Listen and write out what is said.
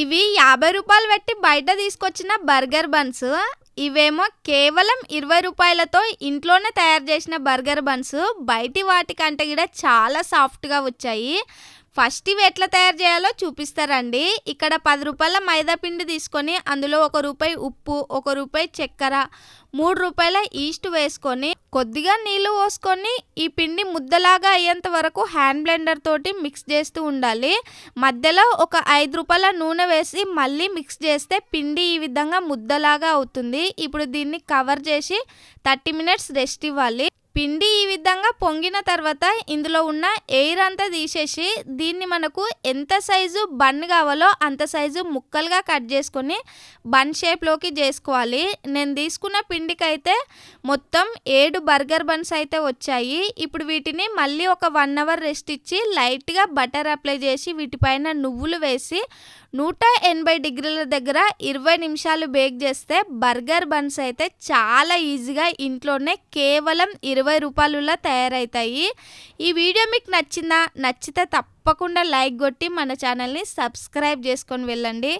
ఇవి రూ. 50 పెట్టి బయట తీసుకొచ్చిన బర్గర్ బన్స్. ఇవేమో కేవలం రూ. 20తో ఇంట్లోనే తయారు చేసిన బర్గర్ బన్స్. బయటి వాటికంటే కూడా చాలా సాఫ్ట్‌గా వచ్చాయి. ఫస్ట్ ఇవి ఎట్లా తయారు చేయాలో చూపిస్తారండి. ఇక్కడ రూ. 10 మైదా పిండి తీసుకొని అందులో రూ. 1 ఉప్పు, రూ. 1 చక్కెర, రూ. 3 ఈస్ట్ వేసుకొని కొద్దిగా నీళ్లు పోసుకొని ఈ పిండి ముద్దలాగా అయ్యేంత వరకు హ్యాండ్ బ్లెండర్ తోటి మిక్స్ చేస్తూ ఉండాలి. మధ్యలో రూ. 5 నూనె వేసి మళ్ళీ మిక్స్ చేస్తే పిండి ఈ విధంగా ముద్దలాగా అవుతుంది. ఇప్పుడు దీన్ని కవర్ చేసి 30 మినిట్స్ రెస్ట్ ఇవ్వాలి. పిండి ఈ విధంగా పొంగిన తర్వాత ఇందులో ఉన్న ఎయిర్ అంతా తీసేసి దీన్ని మనకు ఎంత సైజు బన్ కావాలో అంత సైజు ముక్కలుగా కట్ చేసుకొని బన్ షేప్లోకి చేసుకోవాలి. నేను తీసుకున్న పిండికైతే మొత్తం 7 బర్గర్ బన్స్ అయితే వచ్చాయి. ఇప్పుడు వీటిని మళ్ళీ 1 అవర్ రెస్ట్ ఇచ్చి లైట్గా బటర్ అప్లై చేసి వీటిపైన నువ్వులు వేసి 180 డిగ్రీల దగ్గర 20 నిమిషాలు బేక్ చేస్తే బర్గర్ బన్స్ అయితే చాలా ఈజీగా ఇంట్లోనే కేవలం రూ. 20లా తయారవుతాయి. ఈ వీడియో మీకు నచ్చిందా? నచ్చితే తప్పకుండా లైక్ కొట్టి మన ఛానల్ని సబ్స్క్రైబ్ చేసుకొని వెళ్ళండి.